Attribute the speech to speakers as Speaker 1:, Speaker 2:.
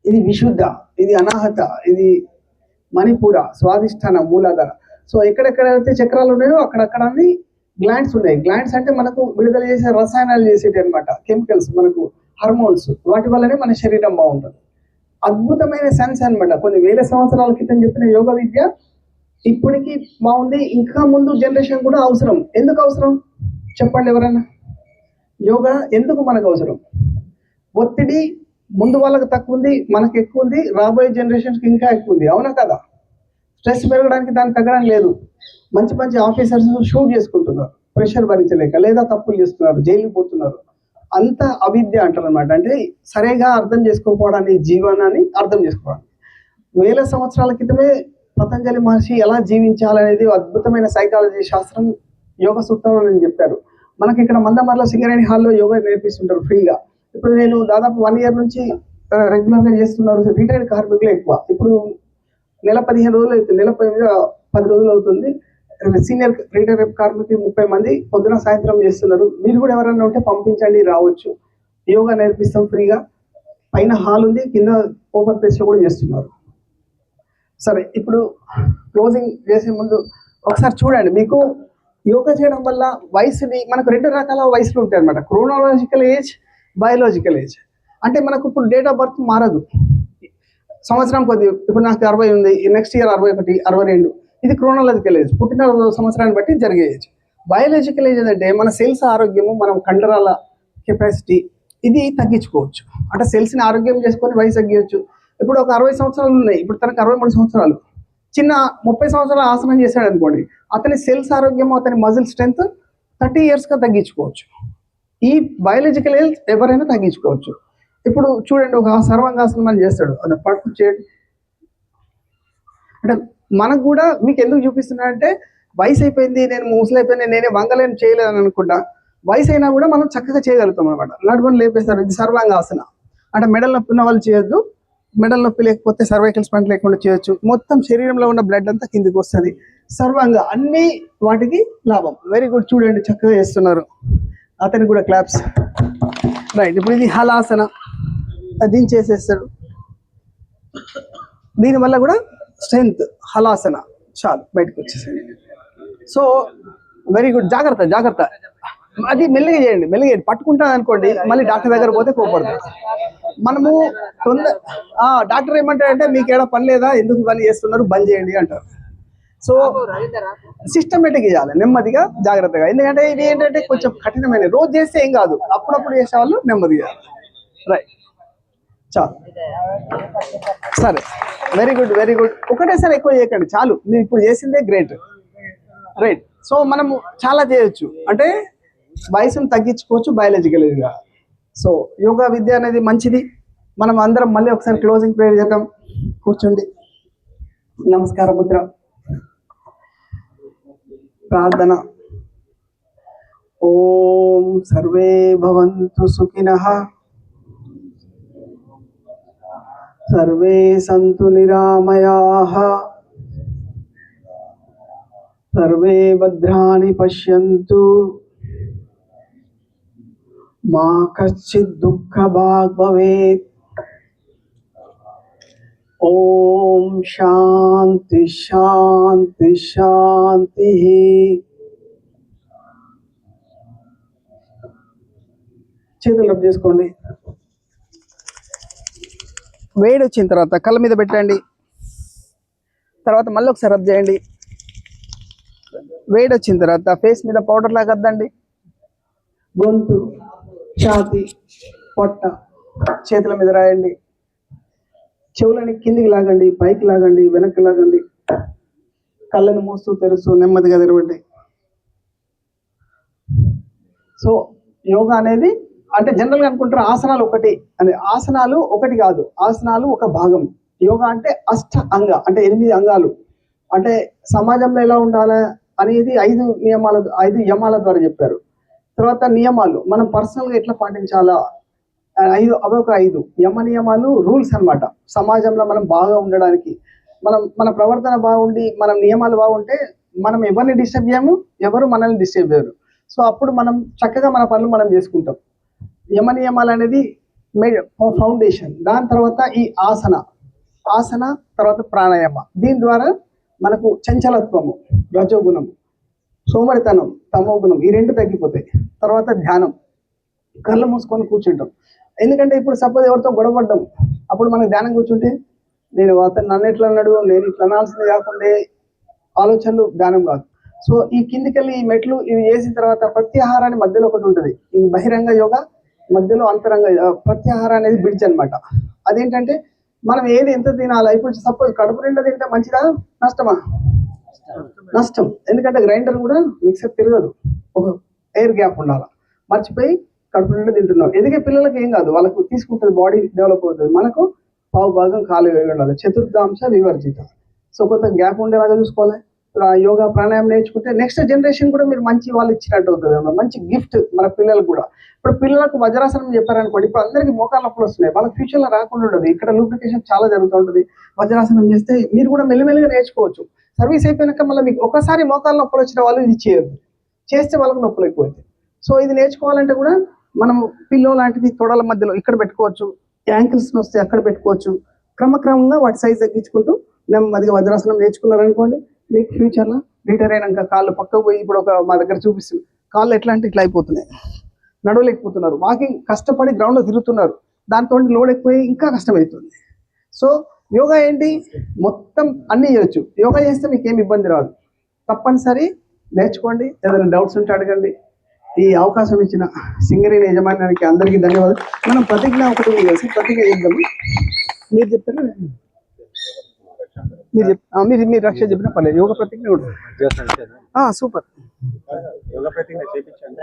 Speaker 1: ఇది విశుద్ధ, ఇది అనాహత, ఇది మణిపూర, స్వాదిష్టాన, మూలాధార. సో ఎక్కడెక్కడైతే చక్రాలు ఉన్నాయో అక్కడక్కడ అన్ని గ్లాండ్స్ ఉన్నాయి. గ్లాండ్స్ అంటే మనకు విడుదల చేసే రసాయనాలు చేసేటి అనమాట, కెమికల్స్, మనకు హార్మోన్స్. వాటి వల్లనే మన శరీరం బాగుంటుంది. అద్భుతమైన సైన్స్ అనమాట. కొన్ని వేల సంవత్సరాల క్రితం చెప్పిన యోగ విద్య ఇప్పటికీ బాగుంది. ఇంకా ముందు జనరేషన్ కూడా అవసరం. ఎందుకు అవసరం చెప్పండి ఎవరైనా? యోగా ఎందుకు మనకు అవసరం? ఒత్తిడి ముందు వాళ్ళకి తక్కువ ఉంది, మనకు ఎక్కువ ఉంది, రాబోయే జనరేషన్స్కి ఇంకా ఎక్కువ ఉంది. అవునా కదా? స్ట్రెస్ పెరగడానికి దానికి తగ్గడానికి లేదు. మంచి మంచి ఆఫీసర్స్ షూట్ చేసుకుంటున్నారు ప్రెషర్ భరించలేక, లేదా తప్పులు చేస్తున్నారు, జైలుకి పోతున్నారు. అంత అవిద్య అంటారు అనమాట. అంటే సరిగా అర్థం చేసుకోకపోవడాన్ని, జీవనాన్ని అర్థం చేసుకోవడానికి. వేల సంవత్సరాల క్రితమే పతంజలి మహర్షి ఎలా జీవించాలనేది అద్భుతమైన సైకాలజీ శాస్త్రం యోగ సూత్రంలో నేను చెప్పారు. మనకి ఇక్కడ మందమర్ల సింగరేణి హాల్లో యోగా నేర్పిస్తుంటారు ఫ్రీగా. ఇప్పుడు నేను దాదాపు 1 year నుంచి రెగ్యులర్గా చేస్తున్నారు. రిటైర్డ్ కార్మికులు ఎక్కువ. ఇప్పుడు నెల 15 రోజులు అవుతుంది, నెల 10 రోజులు అవుతుంది. సీనియర్ రిటైర్డ్ కార్మికులు 30 మంది పొద్దున సాయంత్రం చేస్తున్నారు. మీరు కూడా ఎవరైనా ఉంటే పంపించండి, రావచ్చు. యోగా నేర్పిస్తాం ఫ్రీగా. పైన హాల్ ఉంది, కింద ఓపెన్ ప్లేస్లో కూడా చేస్తున్నారు. సరే, ఇప్పుడు క్లోజింగ్ చేసే ముందు ఒకసారి చూడండి. మీకు యోగా చేయడం వల్ల వయసుని, మనకు 2 రకాల వయసులు ఉంటాయి అనమాట. Chronological age, biological age. అంటే మనకు ఇప్పుడు డేట్ ఆఫ్ బర్త్ మారదు సంవత్సరం కొద్ది. ఇప్పుడు నాకు 60 ఉంది, నెక్స్ట్ ఇయర్ 61, 62. ఇది క్రోనాలజికల్ ఏజ్, పుట్టిన సంవత్సరాన్ని బట్టి జరిగే ఏజ్. బయాలజికల్ ఏజ్ అంటే మన సెల్స్ ఆరోగ్యము, మనం కండరాల కెపాసిటీ, ఇది తగ్గించుకోవచ్చు. అంటే సెల్స్ని ఆరోగ్యం చేసుకొని వయసు తగ్గించవచ్చు. ఇప్పుడు ఒక 60 సంవత్సరాలు ఉన్నాయి, ఇప్పుడు తనకు 63 సంవత్సరాలు. చిన్న 30 సంవత్సరాల ఆసనం చేశాడు అనుకోండి, అతని సెల్స్ ఆరోగ్యం, అతని మజిల్ స్ట్రెంత్ 30 yearsగా తగ్గించుకోవచ్చు. ఈ బయాలజికల్ ఏజ్ ఎవరైనా తగ్గించుకోవచ్చు. ఇప్పుడు చూడండి, ఒక సర్వాంగాసనం అని చేస్తాడు, అది పడుకు చేయండి. అంటే మనకు కూడా మీకు ఎందుకు చూపిస్తున్నాడంటే, వయసు అయిపోయింది, నేను ముసలి అయిపోయింది, నేనే వంగలేను, చేయలేదని అనుకుంటా. వయసు అయినా కూడా మనం చక్కగా చేయగలుగుతాం అనమాట. నడుమని లేపేస్తారు. ఇది సర్వాంగాసన. అంటే మెడల్ నొప్పి ఉన్న వాళ్ళు చేయొద్దు, మెడల్ నొప్పి లేకపోతే సర్వైకల్ స్పాంట్ లేకుండా చేయొచ్చు. మొత్తం శరీరంలో ఉన్న బ్లడ్ అంతా కిందికి వస్తుంది. సర్వాంగ అన్ని వాటికి లాభం. వెరీ గుడ్, చూడండి చక్కగా చేస్తున్నారు. అతనికి కూడా క్లాప్స్. రైట్, ఇప్పుడు ఇది హలాసన, దీన్ని చేసేస్తాడు. దీనివల్ల కూడా స్ట్రెంత్. హలాసన చాలు, బయటకు వచ్చేసాడు. So very good. జాగ్రత్త జాగ్రత్త, అది మెల్లిగా చేయండి, మెల్లిగా చేయండి. పట్టుకుంటాను అనుకోండి, మళ్ళీ డాక్టర్ దగ్గర పోతే కోపడతాడు. మనము డాక్టర్ ఏమంటాడంటే, మీకు ఏడా పని లేదా, ఎందుకు పని చేస్తున్నారు, బంద్ చేయండి అంటారు. సో సిస్టమేటిక్ చేయాలి, నెమ్మదిగా జాగ్రత్తగా. ఎందుకంటే ఇది ఏంటంటే కొంచెం కఠినమైన. రోజు చేస్తే ఏం కాదు, అప్పుడప్పుడు చేసేవాళ్ళు నెమ్మదిగా. రైట్, చాలు. సరే, వెరీ గుడ్ వెరీ గుడ్. ఒకటేసారి ఎక్కువ చేయకండి, చాలు. మీరు ఇప్పుడు చేసిందే గ్రేట్. రైట్. సో మనము చాలా చేయొచ్చు, అంటే వయసును తగ్గించుకోవచ్చు బయాలజికల్గా. సో యోగా విద్య అనేది మంచిది. మనం అందరం మళ్ళీ ఒకసారి క్లోజింగ్ ప్రేయర్ చేద్దాం. కూర్చోండి, నమస్కార ముద్ర, ప్రార్థన. ఓం సర్వే భవంతు సుఖినః, సర్వే సంతు నిరామయాః, సర్వే భద్రాణి పశ్యంతు, మా కశ్చిత్ దుఃఖభాగ్ భవేత్. ఓం శాంతి శాంతి శాంతి. చేతులు రబ్ చేసుకోండి. వేడి వచ్చిన తర్వాత కళ్ళ మీద పెట్టండి. తర్వాత మళ్ళీ ఒకసారి రబ్ చేయండి. వేడి వచ్చిన తర్వాత ఫేస్ మీద పౌడర్ లాగా అద్దండి. గొంతు, ఛాతి, పొట్ట, చేతుల మీద రాయండి. చెవులని కిందికి లాగండి, పైకి లాగండి, వెనక్కి లాగండి. కళ్ళను మూస్తూ తెరుస్తూ నెమ్మదిగా తెరవండి. సో యోగా అనేది అంటే జనరల్గా అనుకుంటారు ఆసనాలు ఒకటి అని. ఆసనాలు ఒకటి కాదు, ఆసనాలు ఒక భాగం. యోగా అంటే అష్ట అంగ, అంటే 8 అంగాలు. అంటే సమాజంలో ఎలా ఉండాలి అనేది 5 యమాల ద్వారా చెప్పారు. తర్వాత నియమాలు మనం పర్సనల్గా ఎట్లా పాటించాలా, అవి ఒక 5 యమ నియమాలు, రూల్స్ అన్నమాట. సమాజంలో మనం బాగా ఉండడానికి, మన ప్రవర్తన బాగుండి, మన నియమాలు బాగుంటే మనం ఎవరిని డిస్టర్బ్ చేయము, ఎవరు మనల్ని డిస్టర్బ్ చేయరు. సో అప్పుడు మనం చక్కగా మన పనులు మనం చేసుకుంటాం. యమ నియమాలు అనేది ఫౌండేషన్. దాని తర్వాత ఈ ఆసన తర్వాత ప్రాణాయామ. దీని ద్వారా మనకు చంచలత్వము, రజోగుణము, సోమరితనం, తమోగుణం ఈ రెండు తగ్గిపోతాయి. తర్వాత ధ్యానం, కళ్ళు మూసుకొని కూర్చుంటాం. ఎందుకంటే ఇప్పుడు సపోజ్ ఎవరితో గొడవపడ్డాం, అప్పుడు మనకు ధ్యానం కూర్చుంటే నేను అతను నన్ను ఎట్లా అన్నాడు, నేను ఇట్లా అనాల్సింది కాకుండా ఆలోచనలు ధ్యానం కాదు. సో ఈ కిందికెళ్ళి ఈ మెట్లు ఇవి చేసిన తర్వాత ప్రత్యాహారాన్ని మధ్యలో ఒకటి ఉంటుంది. ఈ బహిరంగ యోగా మధ్యలో అంతరంగ ప్రత్యాహార అనేది బ్రిడ్జ్ అనమాట. అదేంటంటే మనం ఏది ఎంత తినాలా. ఇప్పుడు సపోజ్ కడుపు నిండా తింటే మంచిదా నష్టమా? నష్టం. ఎందుకంటే గ్రైండర్ కూడా మిక్సర్ తిరగదు, ఒక ఎయిర్ గ్యాప్ ఉండాలి. మర్చిపోయి కడుపు నిండా తింటున్నాం. ఎదిగే పిల్లలకి ఏం కాదు, వాళ్ళకు తీసుకుంటుంది, బాడీ డెవలప్ అవుతుంది. మనకు పావు భాగం ఖాళీ ఉండాలి. చతుర్థాంశ వివర్జిత. సో కొంత గ్యాప్ ఉండేలాగా చూసుకోవాలి. యోగా ప్రాణాయామం నేర్చుకుంటే నెక్స్ట్ జనరేషన్ కూడా మీరు మంచి వాళ్ళు ఇచ్చినట్టు అవుతుంది అన్నమాట. మంచి గిఫ్ట్ మన పిల్లలకు కూడా. ఇప్పుడు పిల్లలకు వజ్రాసనం చెప్పారనుకోండి, ఇప్పుడు అందరికీ మోకాళ్ళ నొప్పులు వస్తున్నాయి, వాళ్ళకి ఫ్యూచర్ లో రాకుండా ఉండదు. ఇక్కడ లూబ్రికేషన్ చాలా జరుగుతూ ఉంటుంది. వజ్రాసనం చేస్తే మీరు కూడా మెల్లిమెల్లిగా నేర్చుకోవచ్చు. సర్వీస్ అయిపోయినాక మళ్ళీ మీకు ఒకసారి మోకాళ్ళ నొప్పులు వచ్చిన వాళ్ళు ఇది చేయొద్దు, చేస్తే వాళ్ళకి నొప్పులు ఎక్కువైతాయి. సో ఇది నేర్చుకోవాలంటే కూడా మనం పిల్లో లాంటిది తొడల మధ్యలో ఇక్కడ పెట్టుకోవచ్చు, యాంకిల్స్ వస్తే అక్కడ పెట్టుకోవచ్చు. క్రమక్రమంగా వాటి సైజ్ తగ్గించుకుంటూ నెమ్మదిగా వజ్రాసనం నేర్చుకున్నారనుకోండి, మీకు ఫ్యూచర్లో రిటైర్ అయినాక కాళ్ళు పక్కకు పోయి, ఇప్పుడు ఒక మా దగ్గర చూపిస్తుంది, కాళ్ళు ఎట్లా అంటే ఇట్లా అయిపోతున్నాయి, నడవలేకపోతున్నారు. వాకింగ్ కష్టపడి గ్రౌండ్లో తిరుగుతున్నారు, దాంతో లోడ్ ఎక్కువై ఇంకా కష్టమవుతుంది. సో యోగా ఏంటి, మొత్తం అన్నీ చేయొచ్చు. యోగా చేస్తే మీకు ఏమి ఇబ్బంది రాదు. తప్పనిసరి నేర్చుకోండి. ఏదైనా డౌట్స్ ఉంటే అడగండి. ఈ అవకాశం ఇచ్చిన సింగరేణి యజమాన్యానికి అందరికీ ధన్యవాదాలు. మనం ప్రతిజ్ఞ ఒకటి కలిసి ప్రతిజ్ఞ చేద్దాము. మీరు చెప్తారా? మీరు రక్ష చెప్పిన పర్లేదు. యోగ ప్రతిజ్ఞ కూడా సూపర్. యోగ ప్రతిజ్ఞ చేయించండి.